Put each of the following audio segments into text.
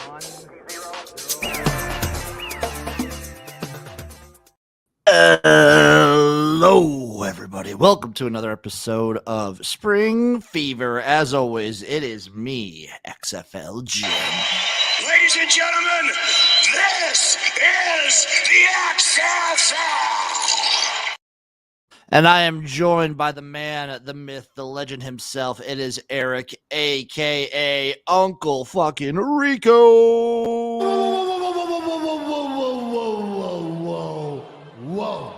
1, 0. Hello, everybody. Welcome to another episode of Spring Fever. As always, it is me, XFL Jim. Ladies and gentlemen, this is the XFL. And I am joined by the man, the myth, the legend himself. It is Erik, a.k.a. Uncle fucking Rico. Whoa.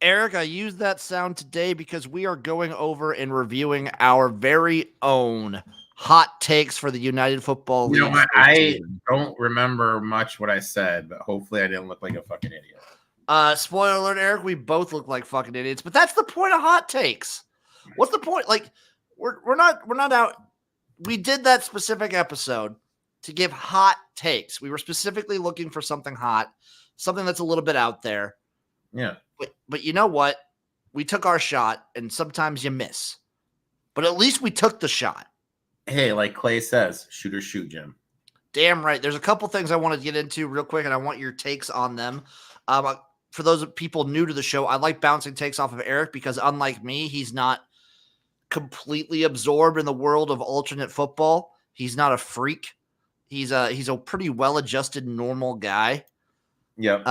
Erik, I used that sound today because we are going over and reviewing our very own hot takes for the United Football League. You know what? I don't remember much what I said, but hopefully I didn't look like a fucking idiot. Spoiler alert, Erik, we both look like fucking idiots, but that's the point of hot takes. What's the point? Like, we're not out. We did that specific episode to give hot takes. We were specifically looking for something hot, something that's a little bit out there. Yeah. But you know what? We took our shot, and sometimes you miss. But at least we took the shot. Hey, like Clay says, shoot or shoot, Jim. Damn right. There's a couple things I want to get into real quick, and I want your takes on them. For those people new to the show, I like bouncing takes off of Erik because, unlike me, he's not completely absorbed in the world of alternate football. He's not a freak. He's a pretty well-adjusted, normal guy. Yep.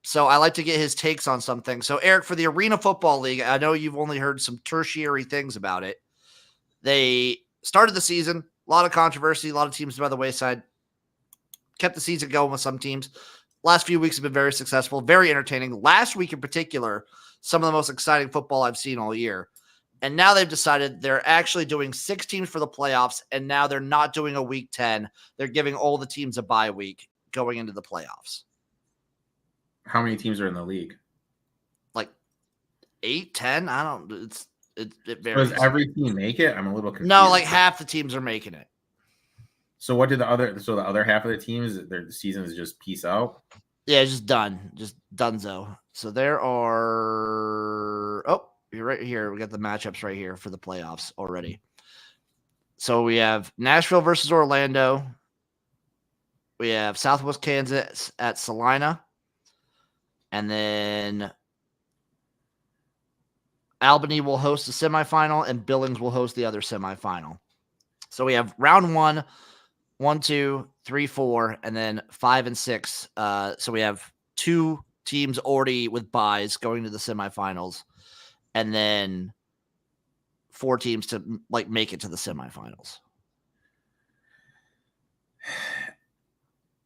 So I like to get his takes on something. So, Erik, for the Arena Football League, I know you've only heard some tertiary things about it. They started the season, a lot of controversy, a lot of teams by the wayside. Kept the season going with some teams. Last few weeks have been very successful, very entertaining. Last week in particular, some of the most exciting football I've seen all year. And now they've decided they're actually doing 6 teams for the playoffs, and now they're not doing a week 10. They're giving all the teams a bye week going into the playoffs. How many teams are in the league? Like 8, 10? I don't. It varies. Does every team make it? I'm a little confused. No, like half the teams are making it. So what did the other half of the teams, their season is just peace out? Yeah, it's just done. Just donezo. So there are you're right here. We got the matchups right here for the playoffs already. So we have Nashville versus Orlando. We have Southwest Kansas at Salina. And then Albany will host the semifinal, and Billings will host the other semifinal. So we have round 1, 1, 2, 3, 4, and then 5 and 6. So we have 2 teams already with byes going to the semifinals, and then 4 teams to make it to the semifinals.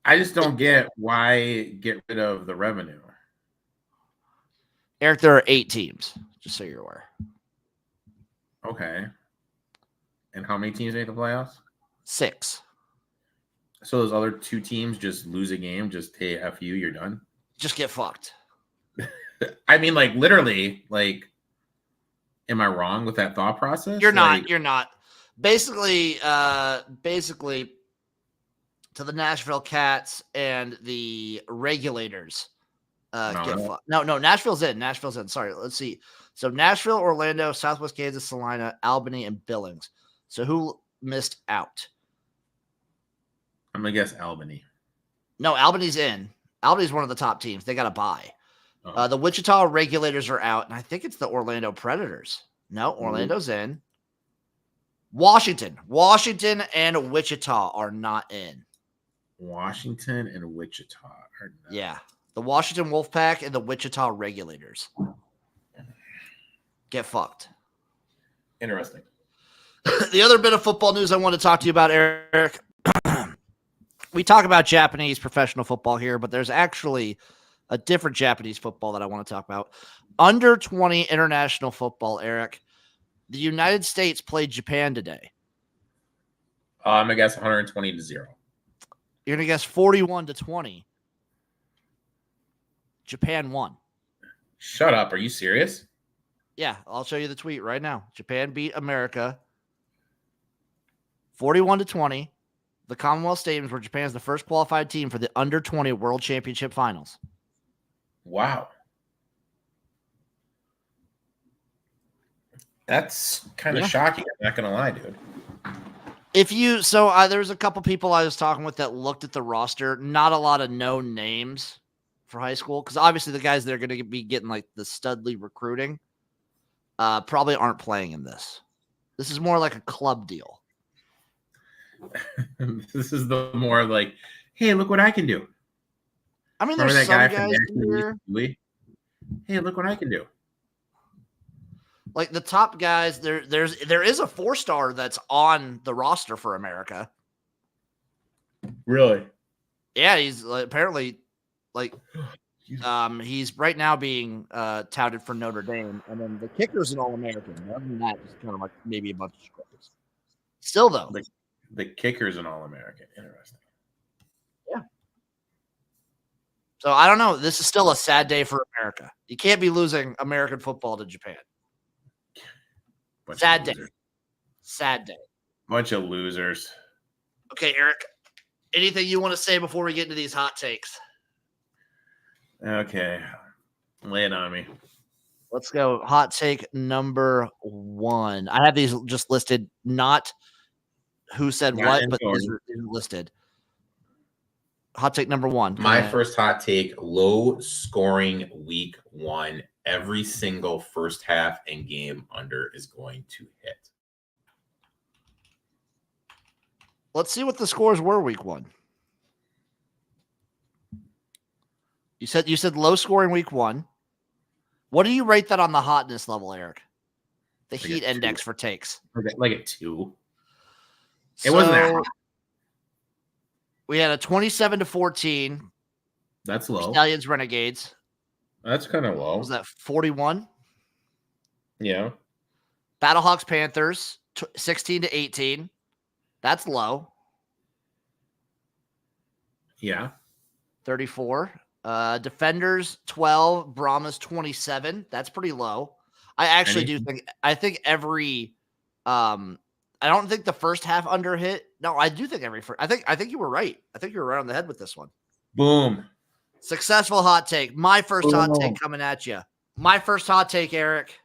I just don't get why get rid of the revenue. Erik, there are 8 teams, just so you're aware. Okay. And how many teams make the playoffs? 6. So those other 2 teams just lose a game, just hey, F you, you're done? Just get fucked. I mean, like, literally, like, am I wrong with that thought process? You're not. Basically, to the Nashville Cats and the regulators get fucked. No, Nashville's in. Sorry, let's see. So Nashville, Orlando, Southwest Kansas, Salina, Albany, and Billings. So who missed out? I'm going to guess Albany. No, Albany's in. Albany's one of the top teams. They got a bye. Oh. The Wichita Regulators are out, and I think it's the Orlando Predators. No, Orlando's in. Washington and Wichita are not in. Washington and Wichita are not. Yeah, the Washington Wolfpack and the Wichita Regulators. Get fucked. Interesting. The other bit of football news I want to talk to you about, Erik. We talk about Japanese professional football here, but there's actually a different Japanese football that I want to talk about. Under 20 international football, Erik. The United States played Japan today. I'm going to guess 120-0. You're going to guess 41-20. Japan won. Shut up. Are you serious? Yeah, I'll show you the tweet right now. Japan beat America 41-20. The Commonwealth Stadiums where Japan is the first qualified team for the under 20 World Championship Finals. Wow. That's kind of shocking. I'm not going to lie, dude. There's a couple people I was talking with that looked at the roster. Not a lot of known names for high school because obviously the guys that are going to be getting like the Studley recruiting probably aren't playing in this. This is more like a club deal. This is the more like, hey, look what I can do. I mean, Remember there's that some guy from guys National here. League? Hey, look what I can do. Like the top guys, there is a 4-star that's on the roster for America. Really? Yeah, he's apparently like he's right now being touted for Notre Dame, and then the kicker's an All-American. Other than that, it's kind of like maybe a bunch of scrubs. Still though, The kicker's an All-American. Interesting. Yeah. So I don't know. This is still a sad day for America. You can't be losing American football to Japan. Sad day. Sad day. Bunch of losers. Okay, Eric. Anything you want to say before we get into these hot takes? Okay. Lay it on me. Let's go. Hot take number 1. I have these just listed, not who said what, but these are listed. Hot take number 1. My first hot take, low scoring week 1. Every single first half and game under is going to hit. Let's see what the scores were week 1. You said low scoring week 1. What do you rate that on the hotness level, Eric? The heat index for takes. Like a 2. It wasn't that hot. We had a 27-14. That's low. Stallions Renegades. That's kind of low. Was that 41? Yeah. Battlehawks Panthers 16-18. That's low. Yeah. 34. Defenders 12. Brahmas 27. That's pretty low. I actually I think every I don't think the first half under hit. No, I do think I think you were right. I think you were right on the head with this one. Boom. Successful hot take. My first hot take coming at you. My first hot take, Eric.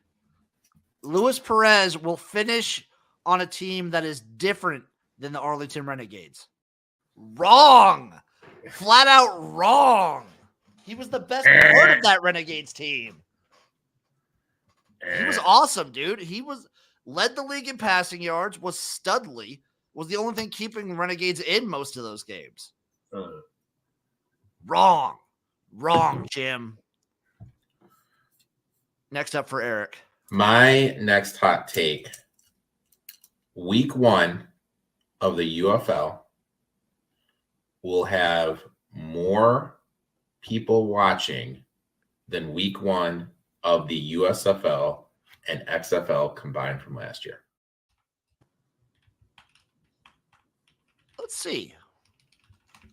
Luis Perez will finish on a team that is different than the Arlington Renegades. Wrong. Flat out wrong. He was the best part of that Renegades team. He was awesome, dude. He led the league in passing yards, was Studley, was the only thing keeping Renegades in most of those games. Wrong. Wrong, Jim. Next up for Eric. My next hot take. Week 1 of the UFL will have more people watching than week 1 of the USFL and XFL combined from last year. Let's see.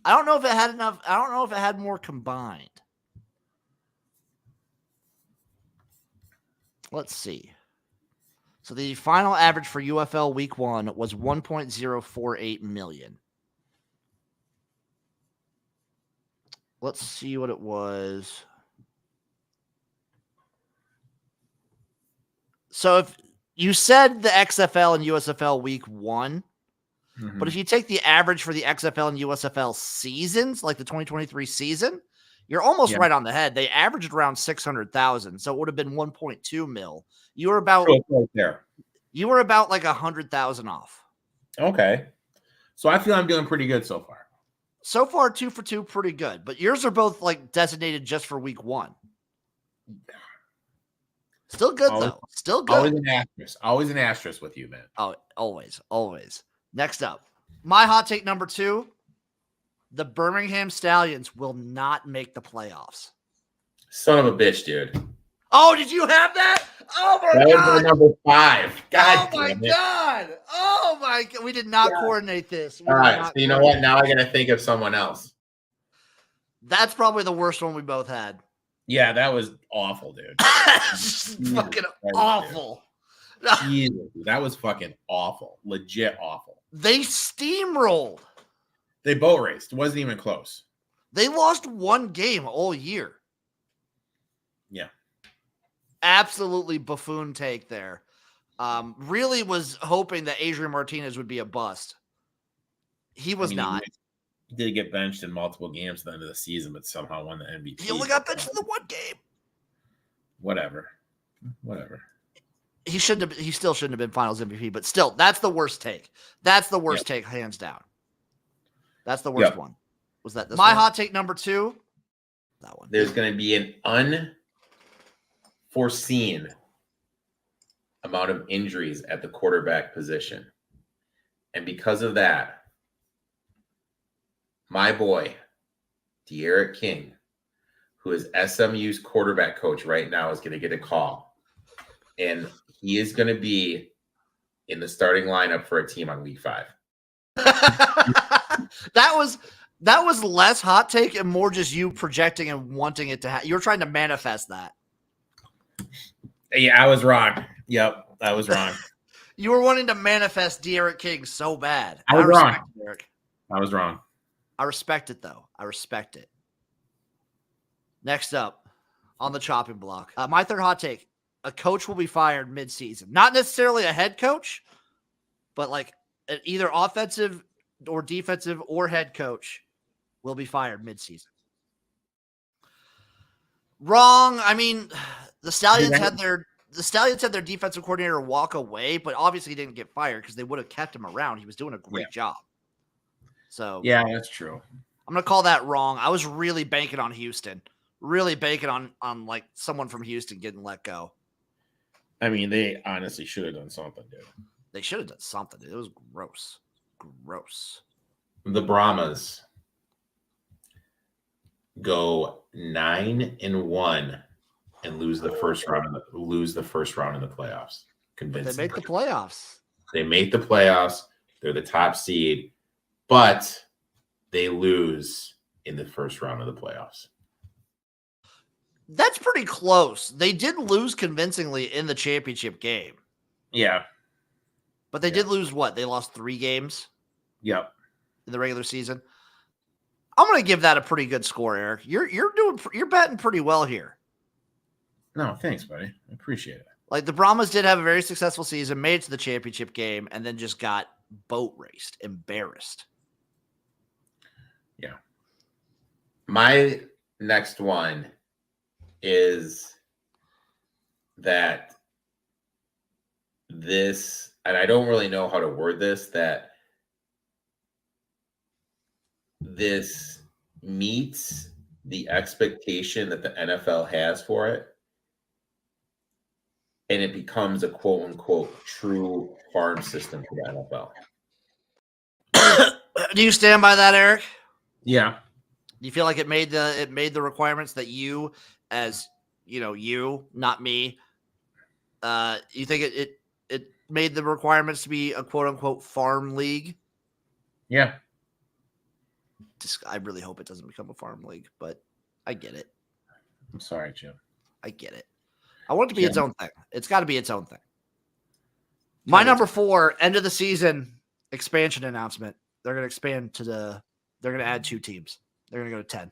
I don't know if it had enough. I don't know if it had more combined. Let's see. So the final average for UFL week 1 was 1.048 million. Let's see what it was. So if you said the XFL and USFL week 1, but if you take the average for the XFL and USFL seasons, like the 2023 season, you're almost right on the head. They averaged around 600,000, so it would have been 1.2 mil. You were about right there. You were about like 100,000 off. Okay, so I feel I'm doing pretty good so far. So far, 2 for 2, pretty good. But yours are both like designated just for week 1. Still good though. Still good. Always an asterisk. Always an asterisk with you, man. Oh, always. Next up, my hot take number 2: the Birmingham Stallions will not make the playoffs. Son of a bitch, dude. Oh, did you have that? Oh my God! God! Number 5. God. Oh my God! Oh my God! We did not coordinate this. All right. So you know what? Now I got to think of someone else. That's probably the worst one we both had. Yeah, that was awful, dude. Fucking awful. Jesus, that was fucking awful. Legit awful. They steamrolled. They boat raced. It wasn't even close. They lost one game all year. Yeah. Absolutely buffoon take there. Really was hoping that Adrian Martinez would be a bust. He was not. He did get benched in multiple games at the end of the season, but somehow won the MVP. He only got benched in the one game. Whatever. He still shouldn't have been Finals MVP, but still, that's the worst take. That's the worst take, hands down. That's the worst one. Was that my hot take number 2? That one. There's going to be an unforeseen amount of injuries at the quarterback position. And because of that, my boy, Erik King, who is SMU's quarterback coach right now, is going to get a call. And he is going to be in the starting lineup for a team on week 5. That was less hot take and more just you projecting and wanting it to happen. You were trying to manifest that. Yeah, I was wrong. Yep, I was wrong. You were wanting to manifest Erik King so bad. I was wrong. Eric. I was wrong. I respect it, though. I respect it. Next up on the chopping block, my third hot take. A coach will be fired mid-season. Not necessarily a head coach, but like either offensive or defensive or head coach will be fired mid-season. Wrong. I mean, the Stallions had their defensive coordinator walk away, but obviously he didn't get fired because they would have kept him around. He was doing a great job. So yeah, that's true. I'm gonna call that wrong. I was really banking on Houston. Really banking on like someone from Houston getting let go. I mean, they honestly should have done something, dude. They should have done something. It was gross. Gross. The Brahmas go 9-1 and lose the first round in the playoffs. Convincing. They make the playoffs. They make the playoffs. They're the top seed, but they lose in the first round of the playoffs. That's pretty close. They did lose convincingly in the championship game. Yeah. But they did lose what? They lost 3 games? Yep. In the regular season. I'm going to give that a pretty good score, Eric. You're batting pretty well here. No, thanks, buddy. I appreciate it. Like the Brahmas did have a very successful season, made it to the championship game, and then just got boat raced, embarrassed. Yeah. My next one is that this, and I don't really know how to word this, that this meets the expectation that the NFL has for it, and it becomes a quote-unquote true farm system for the NFL. Do you stand by that, Eric? Yeah. Do you feel like it made the requirements that you, as you, not me, you think it made the requirements to be a quote unquote farm league? Yeah. I really hope it doesn't become a farm league, but I get it. I'm sorry, Jim. I get it. I want it to be its own thing. It's got to be its own thing. My number 4, end of the season expansion announcement. They're going to expand they're going to add 2 teams. They're going to go to 10.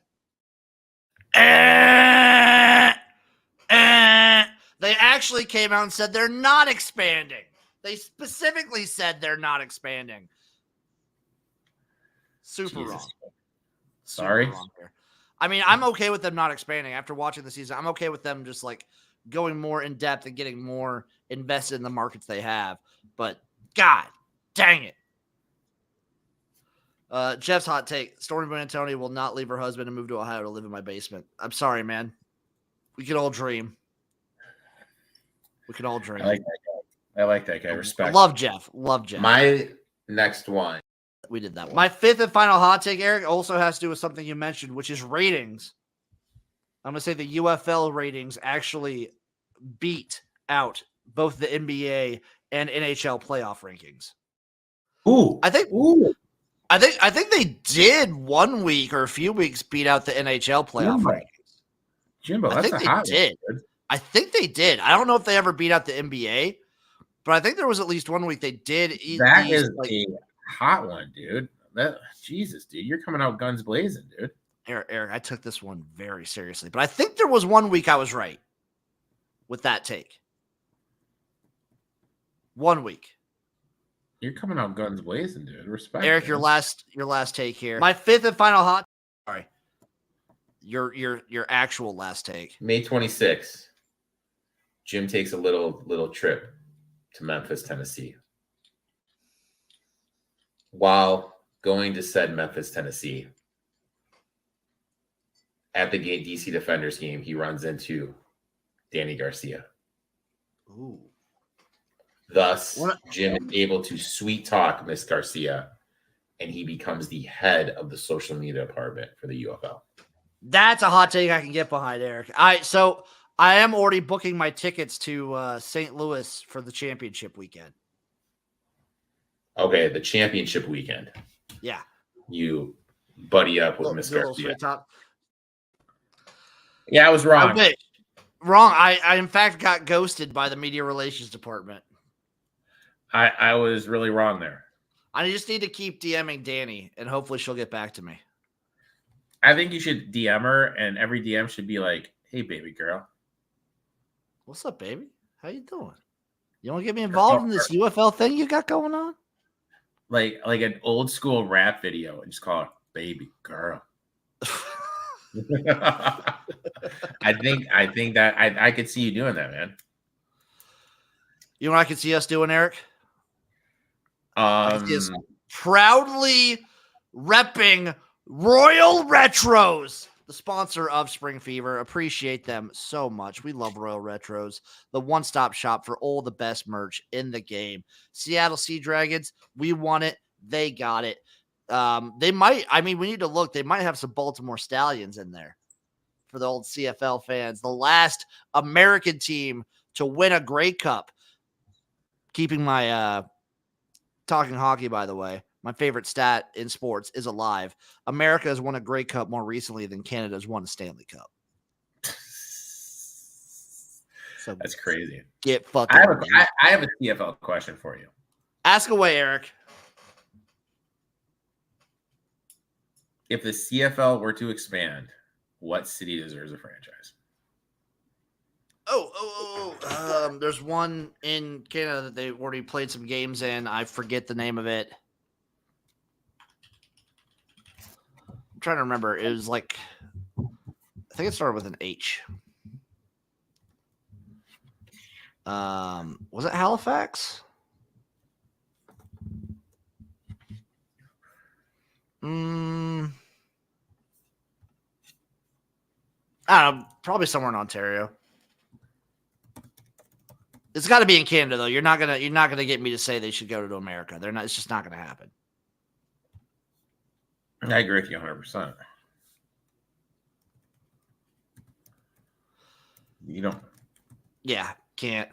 They actually came out and said they're not expanding. They specifically said they're not expanding. Super wrong. Sorry. Super wrong here. I mean, I'm okay with them not expanding. After watching the season, I'm okay with them just like going more in depth and getting more invested in the markets they have. But God dang it. Jeff's hot take. Stormy Buonantony will not leave her husband and move to Ohio to live in my basement. I'm sorry, man. We can all dream. We can all dream. I like that guy. Respect. I love Jeff. Love Jeff. My next one. We did that one. My 5th and final hot take, Eric, also has to do with something you mentioned, which is ratings. I'm going to say the UFL ratings actually beat out both the NBA and NHL playoff rankings. Ooh. I think they did one week or a few weeks beat out the NHL playoff rankings. Jimbo, that's a hot one. I think they did. I don't know if they ever beat out the NBA, but I think there was at least one week they did. That is a hot one, dude. Jesus, dude, you're coming out guns blazing, dude. Eric, I took this one very seriously, but I think there was one week I was right with that take. 1 week. You're coming out guns blazing, dude. Respect. Eric, man. your last take here. My fifth and final hot. Sorry. Your actual last take. May 26th, Jim takes a little trip to Memphis, Tennessee. While going to said Memphis, Tennessee, at the DC Defenders game, he runs into Danny Garcia. Ooh. Thus, Jim is able to sweet talk Miss Garcia, and he becomes the head of the social media department for the UFL. That's a hot take I can get behind, Eric. So I am already booking my tickets to St. Louis for the championship weekend. Okay, the championship weekend. Yeah. You buddy up with Miss Garcia. Yeah, I was wrong. Wrong. I in fact got ghosted by the media relations department. I was really wrong there. I just need to keep DMing Danny, and hopefully she'll get back to me. I think you should DM her, and every DM should be like, "Hey, baby girl, what's up, baby? How you doing? You want to get me involved in this UFL thing you got going on?" Like an old school rap video, and just call it "baby girl." I think that I could see you doing that, man. You know what I could see us doing, Eric? Proudly repping Royal Retros, the sponsor of Spring Fever. Appreciate them so much. We love Royal Retros, the one-stop shop for all the best merch in the game. Seattle Sea Dragons, we want it. They got it. They might, we need to look. They might have some Baltimore Stallions in there for the old CFL fans. The last American team to win a Grey Cup. Keeping my talking hockey, by the way, my favorite stat in sports is alive. America has won a Grey Cup more recently than Canada has won a Stanley Cup. So that's crazy. Get fucking. I have a CFL question for you. Ask away, Eric. If the CFL were to expand, what city deserves a franchise? There's one in Canada that they've already played some games in. I forget the name of it. I'm trying to remember. It was like, I think it started with an H. Was it Halifax? I don't know, probably somewhere in Ontario. It's got to be in Canada, though. You're not gonna get me to say they should go to America. They're not. It's just not gonna happen. I agree with you 100%. You don't. Yeah, can't.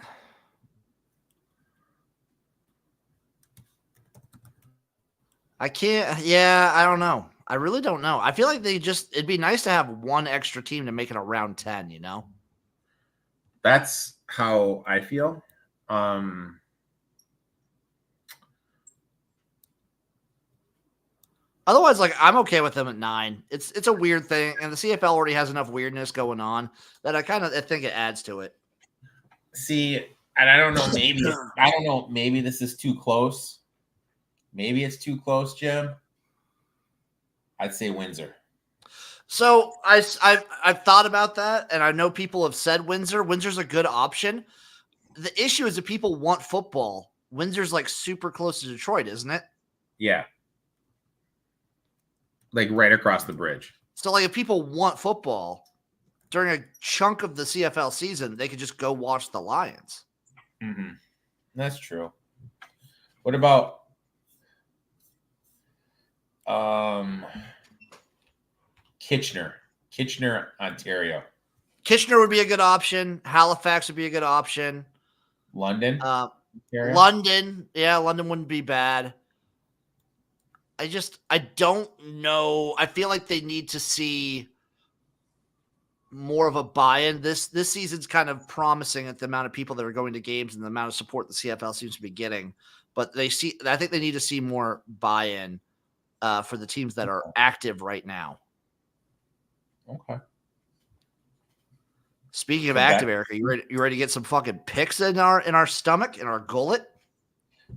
I can't. Yeah, I don't know. I really don't know. I feel like it'd be nice to have one extra team to make it a round 10, you know? That's how I feel. Otherwise, like, I'm okay with them at 9. It's a weird thing, and the CFL already has enough weirdness going on that I think it adds to it. See, and I don't know, maybe this is too close. Maybe it's too close, Jim. I'd say Windsor. So I've thought about that, and I know people have said Windsor. Windsor's a good option. The issue is that people want football. Windsor's like super close to Detroit, isn't it? Yeah. Like right across the bridge. So like if people want football during a chunk of the CFL season, they could just go watch the Lions. Mm-hmm. That's true. What about Kitchener, Ontario? Kitchener would be a good option. Halifax would be a good option. London? London. Yeah, London wouldn't be bad. I don't know. I feel like they need to see more of a buy-in. This season's kind of promising at the amount of people that are going to games and the amount of support the CFL seems to be getting. But I think they need to see more buy-in for the teams that are active right now. Okay. Speaking of active, Eric, you ready to get some fucking picks in our stomach, in our gullet?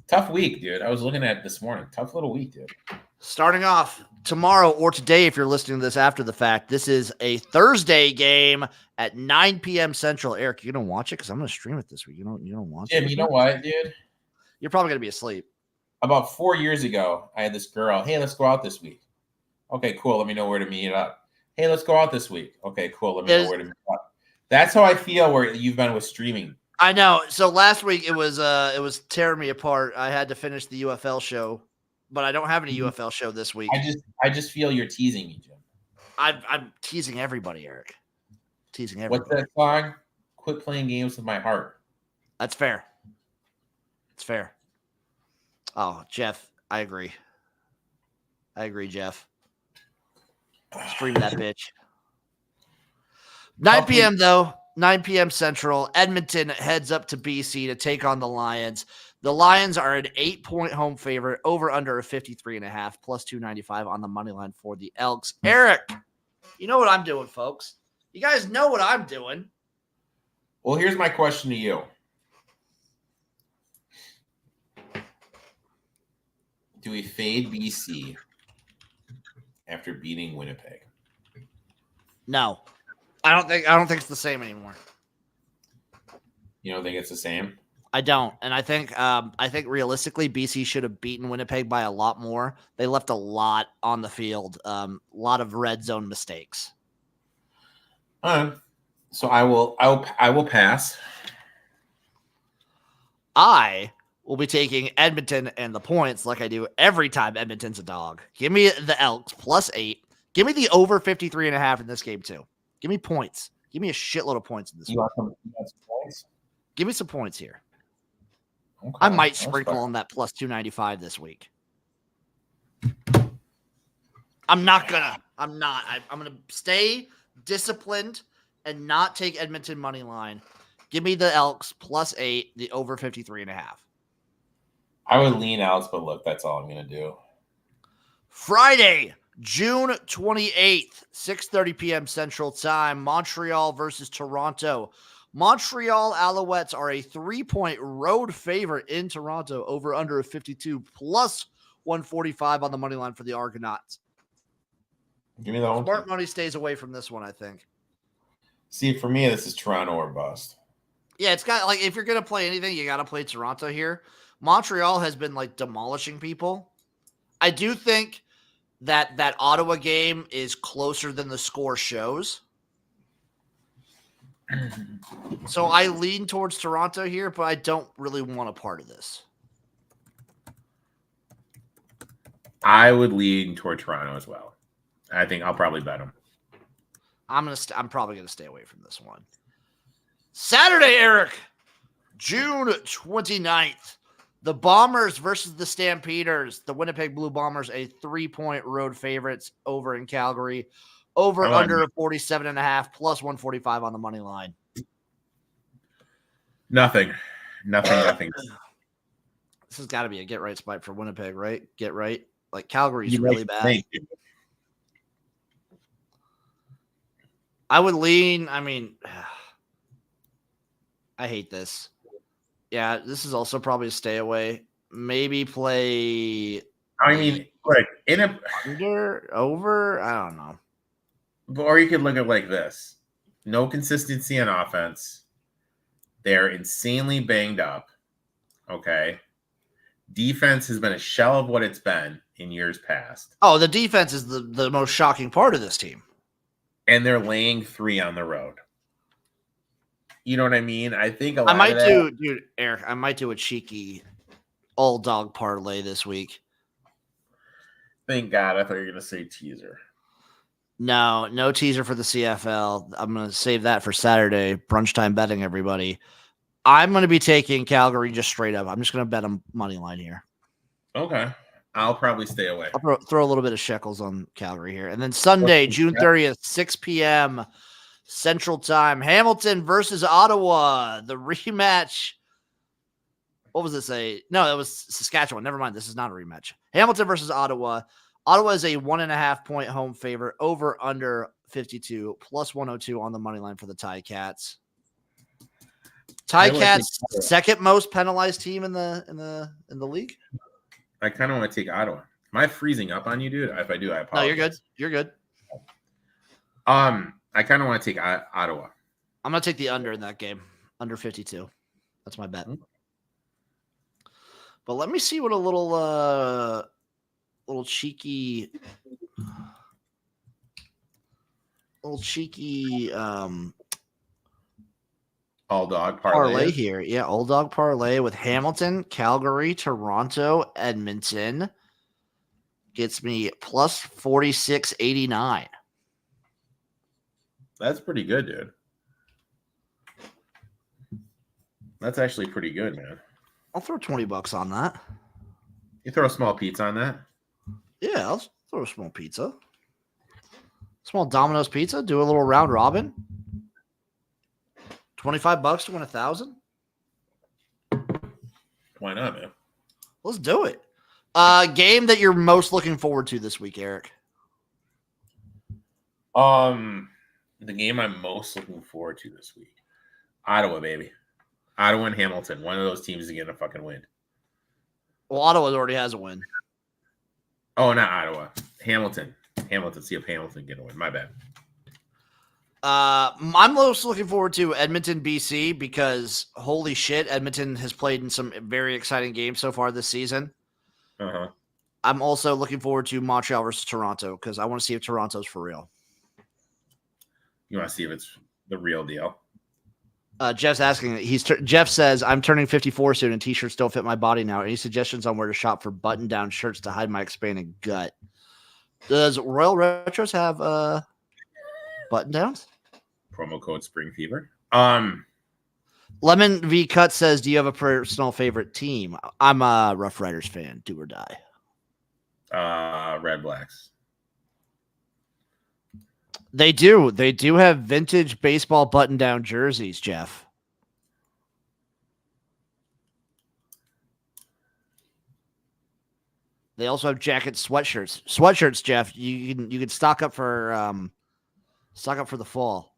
Tough week, dude. I was looking at it this morning. Tough little week, dude. Starting off tomorrow or today, if you're listening to this after the fact, this is a Thursday game at 9 p.m. Central. Eric, you gonna watch it? Because I'm gonna stream it this week. You don't watch Jim, it? you know what, dude? You're probably gonna be asleep. About 4 years ago, I had this girl. Hey, let's go out this week. Okay, cool. Let me know where to meet up. Hey, let's go out this week. Okay, cool. Let me know where to meet up. That's how I feel where you've been with streaming. I know. So last week it was tearing me apart. I had to finish the UFL show, but I don't have any UFL show this week. I just feel you're teasing me, Jim. I'm teasing everybody, Eric. Teasing everybody. What's that song? Quit playing games with my heart. That's fair. It's fair. Oh, Jeff, I agree. Jeff. Stream that bitch. 9 p.m. though. 9 p.m. Central. Edmonton heads up to BC to take on the Lions. The Lions are an 8-point home favorite, over under a 53.5, plus 295 on the money line for the Elks. Eric, you know what I'm doing, folks. You guys know what I'm doing. Well, here's my question to you. Do we fade BC after beating Winnipeg? No. I don't think it's the same anymore. You don't think it's the same? I don't. And I think realistically BC should have beaten Winnipeg by a lot more. They left a lot on the field. A lot of red zone mistakes. So I will pass. I will be taking Edmonton and the points like I do every time Edmonton's a dog. Give me the Elks plus 8. Give me the over 53.5 in this game too. Give me points. Give me a shitload of points in this one. You want some points? Give me some points here. Okay, I might sprinkle on that plus 295 this week. I'm gonna stay disciplined and not take Edmonton money line. Give me the Elks plus 8, the over 53.5. I would lean Elks, but look, that's all I'm gonna do. Friday, June 28th, 6:30 p.m. Central Time, Montreal versus Toronto. Montreal Alouettes are a 3-point road favorite in Toronto, over under a 52, plus 145 on the money line for the Argonauts. Give me that one. Smart money stays away from this one, I think. See, for me, this is Toronto or bust. Yeah, it's got if you're gonna play anything, you gotta play Toronto here. Montreal has been demolishing people. I do think that Ottawa game is closer than the score shows. So I lean towards Toronto here, but I don't really want a part of this. I would lean toward Toronto as well. I think I'll probably bet them. I'm probably gonna stay away from this one. Saturday, Eric, June 29th. The Bombers versus the Stampeders. The Winnipeg Blue Bombers, a 3-point road favorites over in Calgary. Over under 47.5, plus 145 on the money line. Nothing. This has got to be a get right spot for Winnipeg, right? Get right. Calgary's really bad. I would lean. I hate this. Yeah, this is also probably a stay away. Maybe play. In a under, over. I don't know. Or you could look at like this: no consistency on offense. They're insanely banged up. Okay, defense has been a shell of what it's been in years past. Oh, the defense is the most shocking part of this team. And they're laying 3 on the road. You know what I mean? I think Eric, I might do a cheeky all dog parlay this week. Thank God. I thought you were going to say teaser. No teaser for the CFL. I'm going to save that for Saturday. Brunch time betting, everybody. I'm going to be taking Calgary just straight up. I'm just going to bet them money line here. Okay. I'll probably stay away. I'll throw a little bit of shekels on Calgary here. And then Sunday, June 30th, 6 p.m. Central Time, Hamilton versus Ottawa. The rematch. What was it? No, that was Saskatchewan. Never mind. This is not a rematch. Hamilton versus Ottawa. Ottawa is a 1.5-point home favorite, over under 52, plus 102 on the money line for the Ticats. Ticats second most penalized team in the league. I kind of want to take Ottawa. Am I freezing up on you, dude? If I do, I apologize. No, you're good. You're good. I kind of want to take Ottawa. I'm gonna take the under in that game, under 52. That's my bet. But let me see what a little cheeky all dog parlay here. Yeah, all dog parlay with Hamilton, Calgary, Toronto, Edmonton. Gets me plus 46.89. That's pretty good, dude. That's actually pretty good, man. I'll throw $20 on that. You throw a small pizza on that? Yeah, I'll throw a small pizza. Small Domino's pizza. Do a little round robin. $25 to win 1,000. Why not, man? Let's do it. Game that you're most looking forward to this week, Eric. The game I'm most looking forward to this week. Ottawa, baby. Ottawa and Hamilton. One of those teams is gonna fucking win. Well, Ottawa already has a win. Oh, not Ottawa. Hamilton. See if Hamilton can win. My bad. I'm most looking forward to Edmonton, BC, because holy shit, Edmonton has played in some very exciting games so far this season. Uh-huh. I'm also looking forward to Montreal versus Toronto because I want to see if Toronto's for real. You want to see if it's the real deal? Jeff's asking. Jeff says, I'm turning 54 soon and t-shirts don't fit my body now. Any suggestions on where to shop for button-down shirts to hide my expanding gut? Does Royal Retros have button-downs? Promo code Spring Fever. Lemon V Cut says, do you have a personal favorite team? I'm a Rough Riders fan, do or die. Red Blacks. They do. They do have vintage baseball button-down jerseys, Jeff. They also have jackets, sweatshirts. Sweatshirts, Jeff. You can stock up for the fall.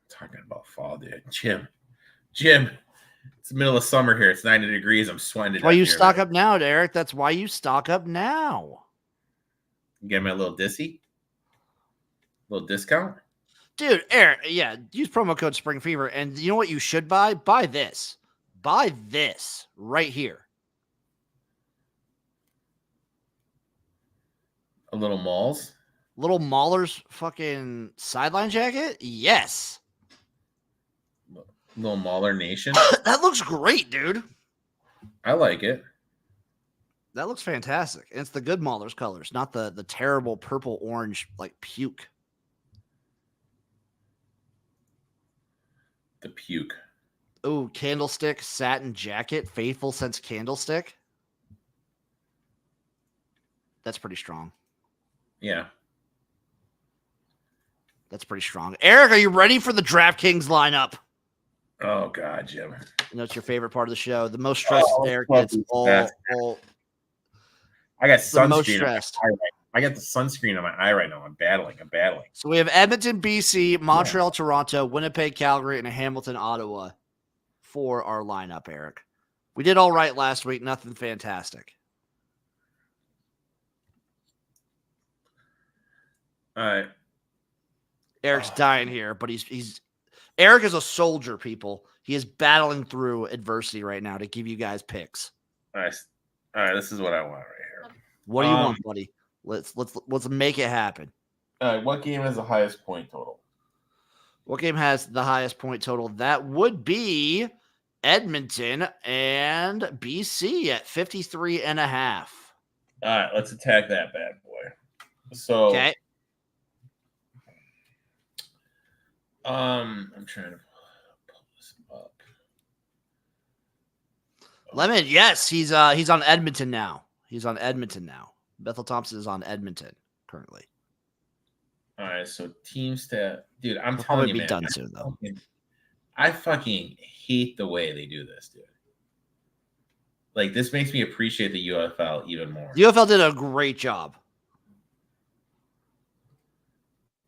Talking about fall, dude. Jim. It's the middle of summer here. It's 90 degrees. I'm sweating. That's why you stock up now, Eric. That's why you stock up now. Get me a little dissy. Little discount? Dude, Eric, yeah, use promo code Spring Fever. And you know what you should buy? Buy this. Buy this right here. A little Malls? Little Mahler's fucking sideline jacket? Yes. Little Mahler Nation? That looks great, dude. I like it. That looks fantastic. And it's the good Mahler's colors, not the terrible purple orange like puke. The puke. Ooh, Candlestick satin jacket, Faithful Sense Candlestick. That's pretty strong. Yeah. That's pretty strong. Eric, are you ready for the DraftKings lineup? Oh, God, Jim. You know, it's your favorite part of the show. The most stressed Eric gets all I got the most sunscreen. stressed. I got the sunscreen on my eye right now. I'm battling. So we have Edmonton, BC, Montreal, Toronto, Winnipeg, Calgary, and a Hamilton, Ottawa for our lineup, Eric. We did all right last week. Nothing fantastic. All right. Eric's dying here, but he's Eric is a soldier, people. He is battling through adversity right now to give you guys picks. All right. This is what I want right here. What do you want, buddy? Let's make it happen. All right. What game has the highest point total? What game has the highest point total? That would be Edmonton and BC at 53.5. All right. Let's attack that bad boy. So, okay. I'm trying to pull this up. Lemon, yes, he's on Edmonton now. Bethel Thompson is on Edmonton currently. All right, so team stat, dude. I'm He'll telling probably you, be man, done soon though. I fucking hate the way they do this, dude. Like, this makes me appreciate the UFL even more. UFL did a great job.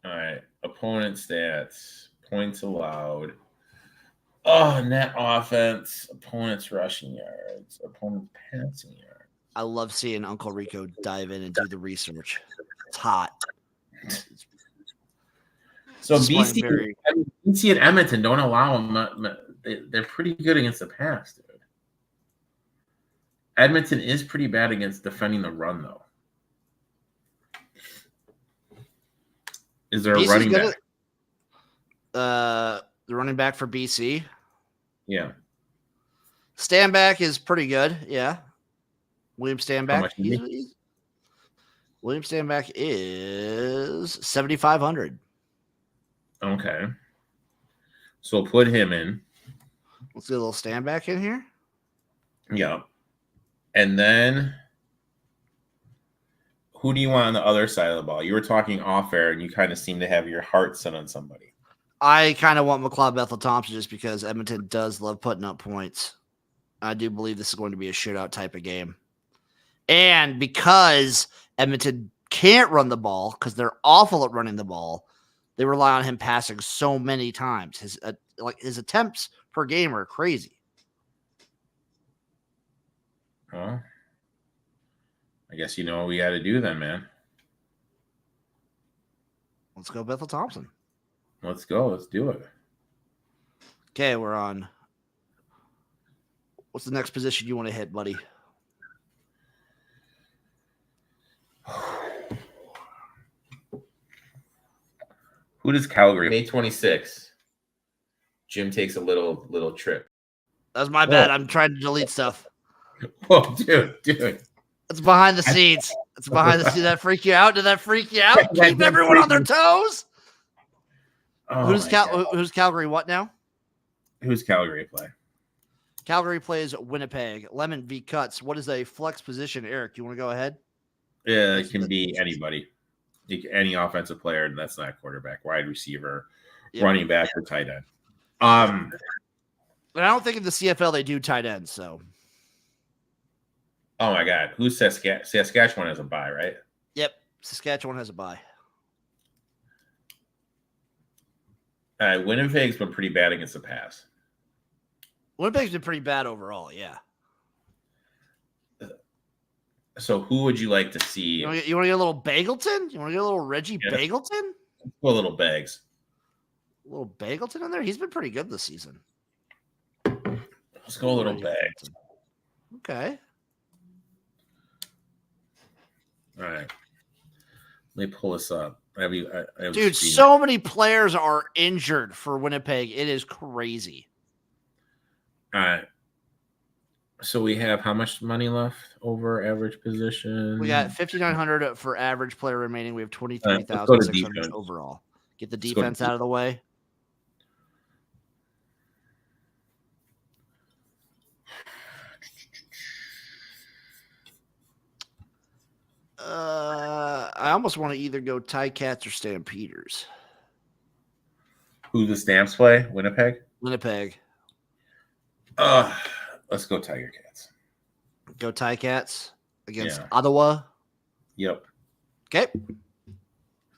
All right, opponent stats, points allowed. Oh, net offense, opponent's rushing yards, opponent's passing yards. I love seeing Uncle Rico dive in and do the research. It's hot. So Displaying very- BC and Edmonton don't allow them. They're pretty good against the pass, dude. Edmonton is pretty bad against defending the run, though. Is there a BC's running good back? The running back for BC. Yeah. Standback is pretty good. Yeah. William How Standback. much is he? William Standback is 7,500. Okay. So we'll put him in. Let's get a little Standback in here. Yeah. And then who do you want on the other side of the ball? You were talking off air, and you kind of seem to have your heart set on somebody. I kind of want McLeod Bethel Thompson just because Edmonton does love putting up points. I do believe this is going to be a shootout type of game. And because Edmonton can't run the ball because they're awful at running the ball, they rely on him passing so many times. His attempts per game are crazy. Well, I guess you know what we got to do then, man. Let's go Bethel Thompson. Let's go. Let's do it. Okay, we're on. What's the next position you want to hit, buddy? Who does Calgary? May 26th. Jim takes a little trip. That's my bad. I'm trying to delete stuff. Whoa, dude. It's behind the scenes. It's behind the scenes. Did that freak you out? Did that freak you out? Keep everyone on their toes. Oh, Who's Calgary? What now? Who's Calgary play? Calgary plays Winnipeg. Lemon v. Cuts. What is a flex position, Eric? You want to go ahead? Yeah, it can be anybody. Any offensive player, and that's not quarterback, wide receiver, running back, or tight end. But I don't think in the CFL they do tight ends. So, oh my God, who's Saskatchewan has a bye, right? Yep, Saskatchewan has a bye. Winnipeg's been pretty bad against the pass. Winnipeg's been pretty bad overall. Yeah. So who would you like to see? You want to get a little Bagleton? You want to get a little Reggie Bagleton? A little Bags. A little Bagleton in there? He's been pretty good this season. Let's go a little Bags. Okay. All right. Let me pull this up. Dude, so many players are injured for Winnipeg. It is crazy. All right. So we have how much money left over average position? We got 5,900 for average player remaining. We have 23,600 overall. Get the defense out of the way. I almost want to either go Ticats or Stampeders. Who the Stamps play? Winnipeg? Winnipeg. Let's go Tiger Cats. Go Ticats against Ottawa. Yep. Okay.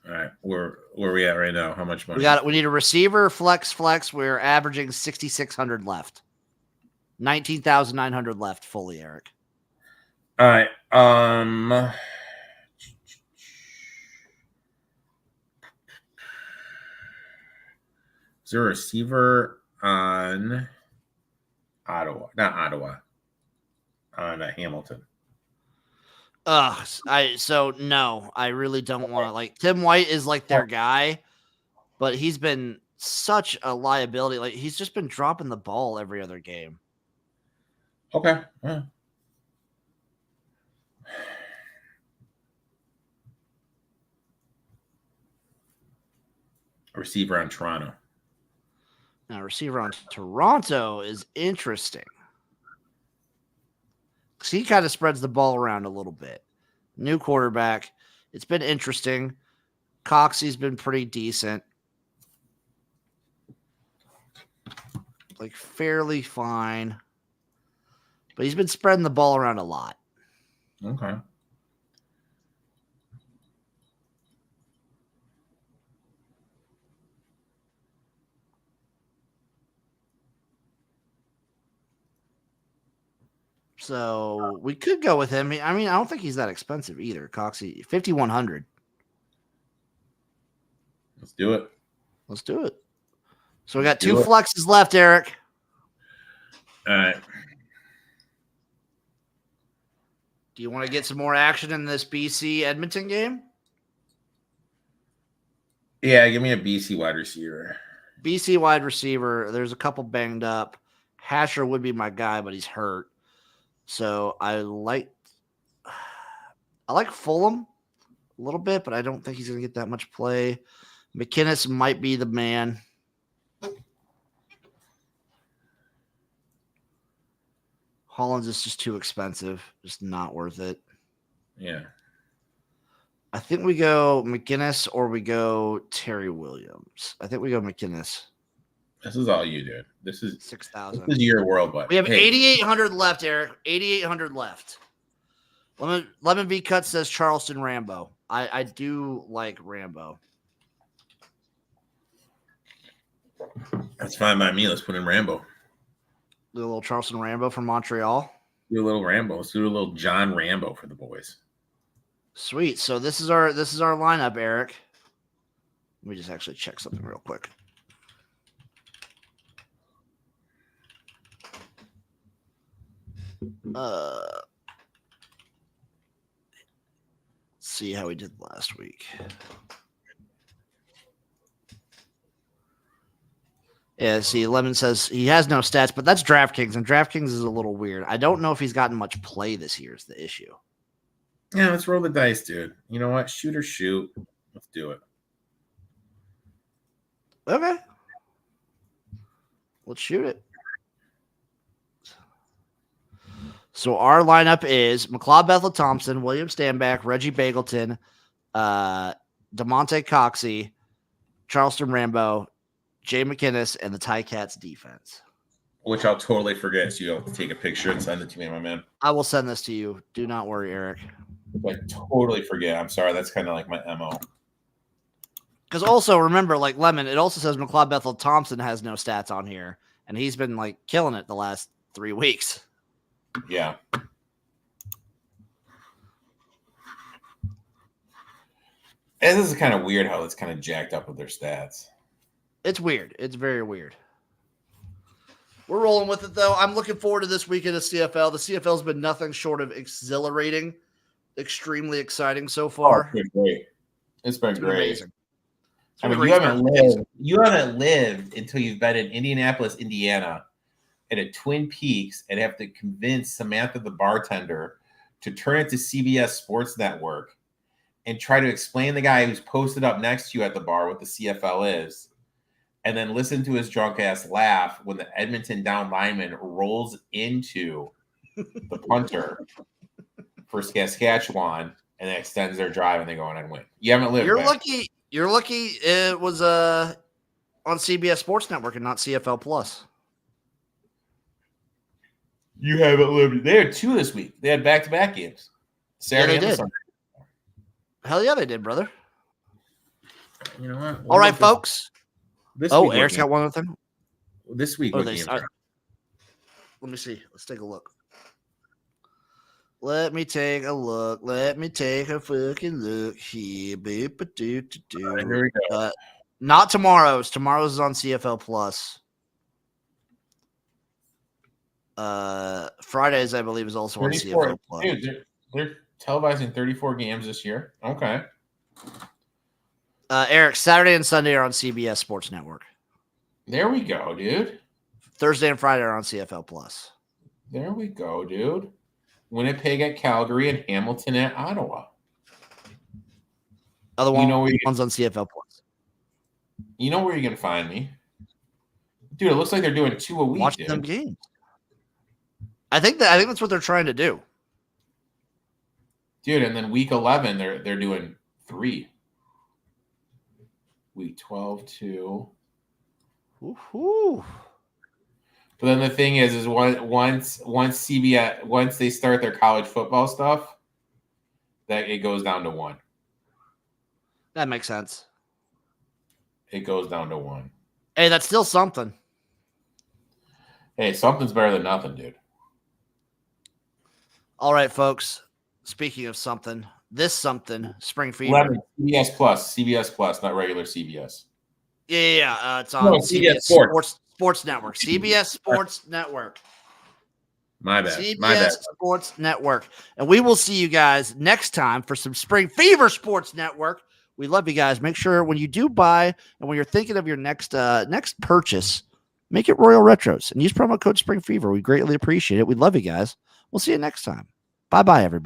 All right. Where are we at right now? How much money? We need a receiver, flex. We're averaging 6,600 left. 19,900 left fully, Eric. All right. Is there a receiver on Ottawa? Not Ottawa. On Hamilton. No, I really don't want to. Like, Tim White is like their guy, but he's been such a liability. Like, he's just been dropping the ball every other game. Okay. Yeah. Receiver on Toronto. Now, receiver on Toronto is interesting. He kind of spreads the ball around a little bit. New quarterback. It's been interesting. Coxey's been pretty decent. Like, fairly fine. But he's been spreading the ball around a lot. Okay. So we could go with him. I mean, I don't think he's that expensive either. Coxie, 5,100. Let's do it. Let's do it. So we got two flexes left, Eric. All right. Do you want to get some more action in this BC Edmonton game? Yeah, give me a BC wide receiver. BC wide receiver. There's a couple banged up. Hasher would be my guy, but he's hurt. So I like Fulham a little bit, but I don't think he's going to get that much play. McInnes might be the man. Hollins is just too expensive. Just not worth it. Yeah. I think we go McInnes or we go Terry Williams. I think we go McInnes. This is all you, dude. This is 6,000. This is your world, buddy. We have 8,800 left, Eric. 8,800 left. Lemon V Cut says Charleston Rambo. I do like Rambo. That's fine by me. Let's put in Rambo. Do a little Charleston Rambo from Montreal. Do a little Rambo. Let's do a little John Rambo for the boys. Sweet. So this is our lineup, Eric. Let me just actually check something real quick. See how we did last week. Yeah, see, Lemon says he has no stats, but that's DraftKings, and DraftKings is a little weird. I don't know if he's gotten much play this year is the issue. Yeah, let's roll the dice, dude. You know what? Shoot or shoot. Let's do it. Okay. Let's shoot it. So our lineup is McLeod Bethel-Thompson, William Stanback, Reggie Bagleton, DeMonte Coxey, Charleston Rambo, Jay McInnes, and the Ticats defense. Which I'll totally forget, so you'll have to take a picture and send it to me, my man. I will send this to you. Do not worry, Eric. I totally forget. I'm sorry. That's kind of like my MO. Because also, remember, like Lemon, it also says McLeod Bethel-Thompson has no stats on here, and he's been, like, killing it the last 3 weeks. Yeah. And this is kind of weird how it's kind of jacked up with their stats. It's weird. It's very weird. We're rolling with it, though. I'm looking forward to this weekend of CFL. The CFL has been nothing short of exhilarating, extremely exciting so far. Oh, it's been great. It's been great. Amazing. I mean, you haven't lived until you've been in Indianapolis, Indiana, and at Twin Peaks, and have to convince Samantha, the bartender, to turn it to CBS Sports Network and try to explain the guy who's posted up next to you at the bar what the CFL is, and then listen to his drunk ass laugh when the Edmonton down lineman rolls into the punter for Saskatchewan and then extends their drive and they go on and win. You haven't lived. You're lucky it was on CBS Sports Network and not CFL Plus. You haven't lived. They had 2 this week. They had back-to-back games. Saturday and Sunday. Hell yeah, they did, brother. You know what? All right, folks. Eric's got one other thing. This week, let me see. Let's take a look. Let me take a look. Let me take a fucking look here. Here we go. Not tomorrow's. Tomorrow's is on CFL Plus. Fridays, I believe, is also on CFL Plus. Dude, they're televising 34 games this year. Okay. Eric, Saturday and Sunday are on CBS Sports Network. There we go, dude. Thursday and Friday are on CFL Plus. There we go, dude. Winnipeg at Calgary and Hamilton at Ottawa. Other one's on CFL Plus. You know where you're gonna find me, dude. It looks like they're doing 2 a week. Watch them games. I think that's what they're trying to do, dude. And then week 11, they're doing 3. Week 12, 2. Woohoo! But then the thing is once CBS once they start their college football stuff, that it goes down to 1. That makes sense. It goes down to 1. Hey, that's still something. Hey, something's better than nothing, dude. All right, folks. Speaking of something, Spring Fever. 11, CBS Plus, not regular CBS. Yeah. It's on No, CBS Sports Network. CBS Sports Network. My bad. CBS Sports Network. And we will see you guys next time for some Spring Fever Sports Network. We love you guys. Make sure when you do buy and when you're thinking of your next purchase, make it Royal Retros and use promo code Spring Fever. We greatly appreciate it. We love you guys. We'll see you next time. Bye-bye, everybody.